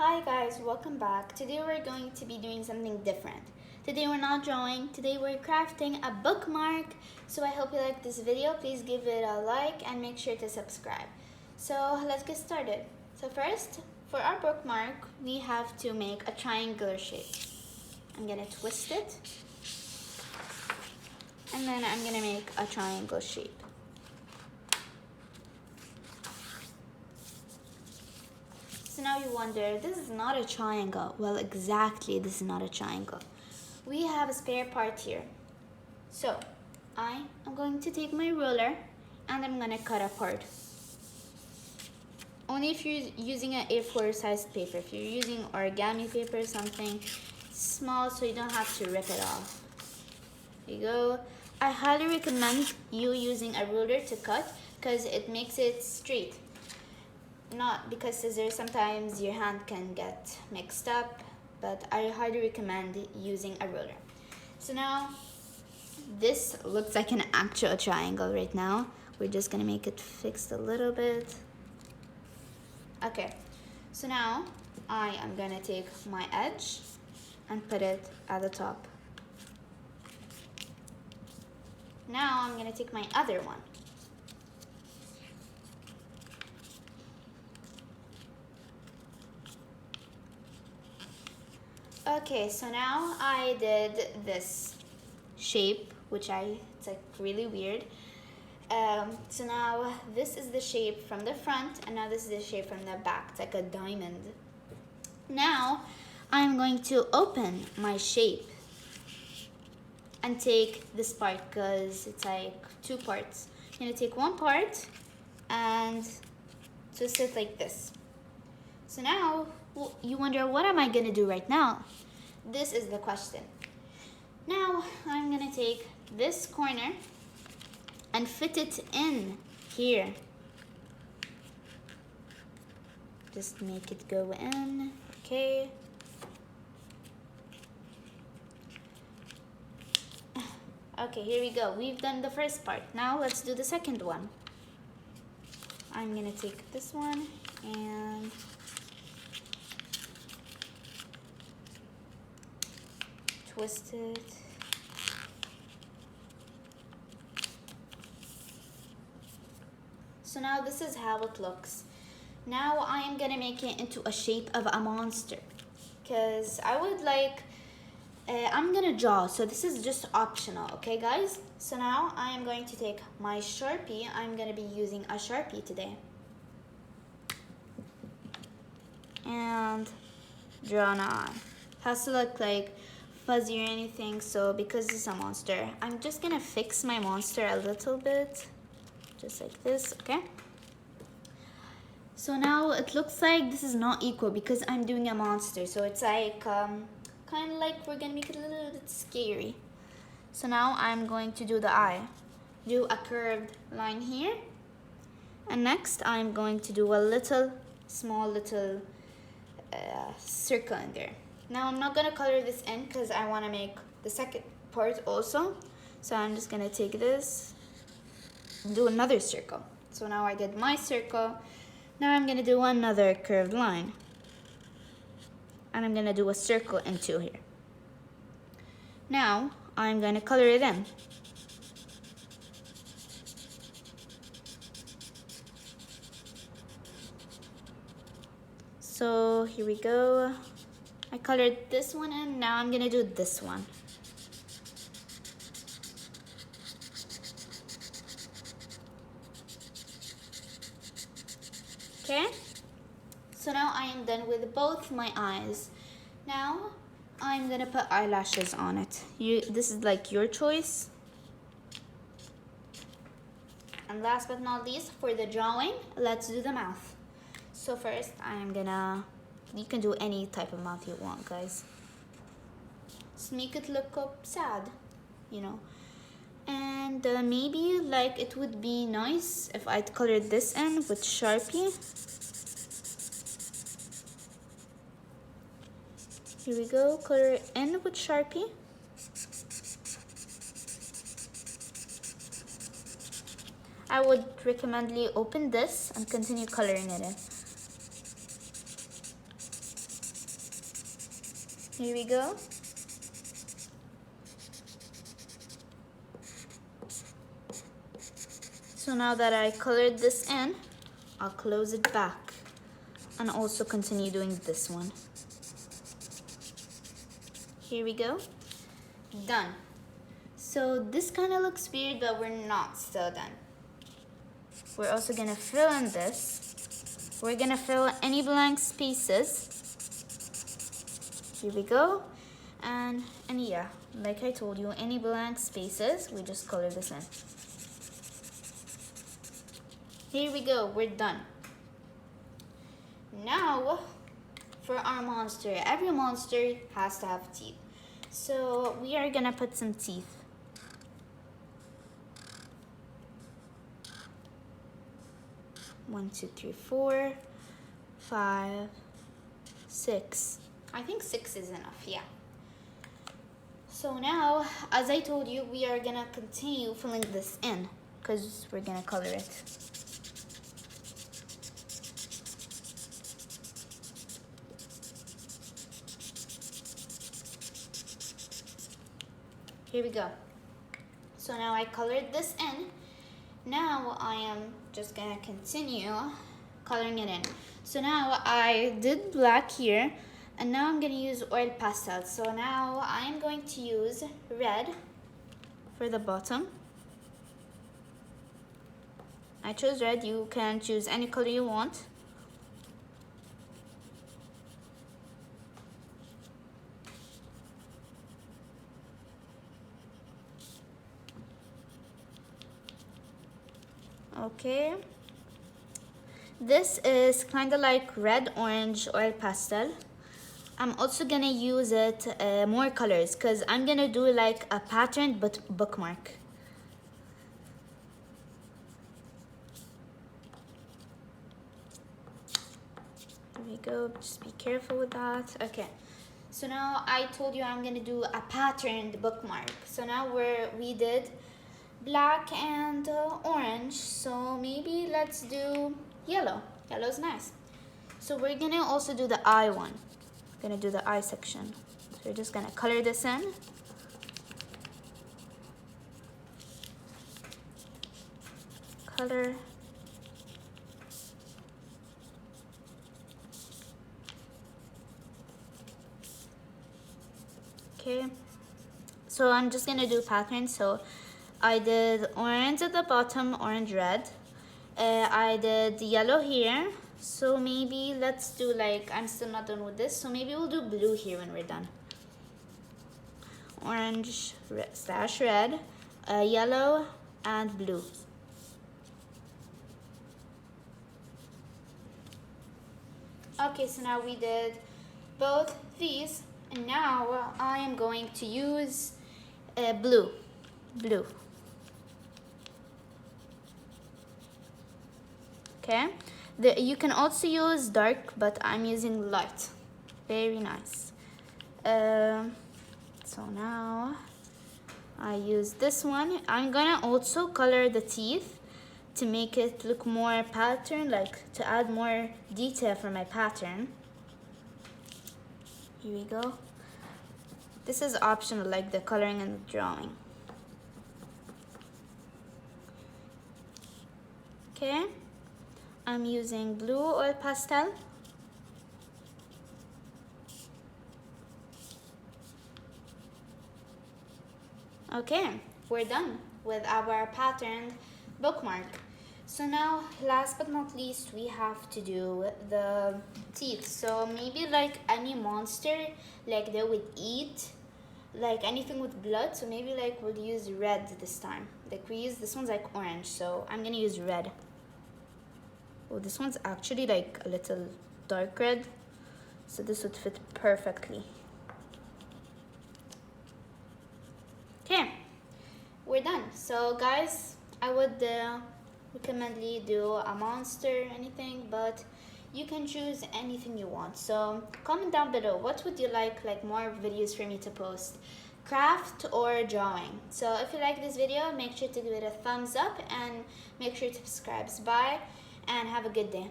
Hi guys, welcome back. Today we're going to be doing something different. Today we're not drawing, today we're crafting a bookmark. So I hope you like this video. Please give it a like and make sure to subscribe. So let's get started. So first, for our bookmark, we have to make a triangular shape. I'm gonna twist it. And then I'm gonna make a triangle shape. So now you wonder, this is not a triangle. Well, exactly, this is not a triangle. We have a spare part here. So I am going to take my ruler and I'm gonna cut a part. Only if you're using an A4 sized paper. If you're using origami paper, something small so you don't have to rip it off. There you go. I highly recommend you using a ruler to cut because it makes it straight. Not because scissors, sometimes your hand can get mixed up, but I highly recommend using a ruler. So now, this looks like an actual triangle right now. We're just gonna make it fixed a little bit. Okay, so now I am gonna take my edge and put it at the top. Now I'm gonna take my other one. Okay, so now I did this shape, which it's like really weird. So now this is the shape from the front, and now this is the shape from the back. It's like a diamond. Now I'm going to open my shape and take this part because it's like two parts. I'm gonna take one part and twist it like this. So now you wonder, what am I gonna do right now? This is the question. Now I'm gonna take this corner and fit it in here. Just make it go in, okay. Okay, here we go. We've done the first part. Now let's do the second one. I'm gonna take this one and twist it. So now this is how it looks. Now I am gonna make it into a shape of a monster because I would like, I'm gonna draw, so this is just optional, okay guys? So now I am going to take my Sharpie. I'm gonna be using a Sharpie today. And draw an eye. Has to look like fuzzy or anything, so because it's a monster, I'm just gonna fix my monster a little bit, just like this, okay? So now it looks like this is not equal because I'm doing a monster, so it's like kind of like we're gonna make it a little bit scary. So now I'm going to do the eye. Do a curved line here, and next I'm going to do a small little circle in there. Now I'm not gonna color this in because I wanna make the second part also. So I'm just gonna take this and do another circle. So now I did my circle. Now I'm gonna do another curved line. And I'm gonna do a circle into here. Now I'm gonna color it in. So here we go. I colored this one in, now I'm gonna do this one. Okay, so now I am done with both my eyes. Now I'm gonna put eyelashes on it. This is like your choice. And last but not least, for the drawing, let's do the mouth. So first you can do any type of mouth you want, guys. Just make it look sad, you know. And maybe like it would be nice if I'd colored this in with Sharpie. Here we go, color it in with Sharpie. I would recommend you open this and continue coloring it in. Here we go. So now that I colored this in, I'll close it back and also continue doing this one. Here we go. Done. So this kind of looks weird, but we're not still done. We're also gonna fill in this. We're gonna fill any blank spaces. Here we go. And yeah, like I told you, any blank spaces, we just color this in. Here we go, we're done. Now, for our monster, every monster has to have teeth. So we are gonna put some teeth. One, two, three, 4, 5, 6. I think 6 is enough, yeah. So now, as I told you, we are gonna continue filling this in because we're gonna color it. Here we go. So now I colored this in. Now I am just gonna continue coloring it in. So now I did black here, and now I'm gonna use oil pastel. So now I'm going to use red for the bottom. I chose red. You can choose any color you want. Okay, this is kind of like red orange oil pastel. I'm also gonna use it more colors because I'm gonna do like a patterned but bookmark. There we go, just be careful with that. Okay, so now I told you I'm gonna do a patterned bookmark. So now we did black and orange, so maybe let's do yellow. Yellow's nice. So we're gonna also do the eye one. Gonna do the eye section. So we're just gonna color this in. Color. Okay, so I'm just gonna do patterns. So I did orange at the bottom, orange red. I did yellow here. So maybe let's do like, I'm still not done with this. So maybe we'll do blue here when we're done. Orange slash red, yellow and blue. Okay, so now we did both these. And now I am going to use blue. Okay, you can also use dark, but I'm using light. Very nice. So now I use this one. I'm gonna also color the teeth to make it look more pattern, like to add more detail for my pattern. Here we go. This is optional, like the coloring and the drawing. Okay, I'm using blue oil pastel. Okay, we're done with our patterned bookmark. So now, last but not least, we have to do the teeth. So maybe like any monster, like they would eat, like anything with blood. So maybe like we'll use red this time. Like this one's like orange, so I'm gonna use red. Oh, this one's actually like a little dark red, so this would fit perfectly. Okay, we're done. So guys, I would recommend you do a monster, anything, but you can choose anything you want. So comment down below, what would you like more videos for me to post? Craft or drawing? So if you like this video, make sure to give it a thumbs up and make sure to subscribe. Bye and have a good day.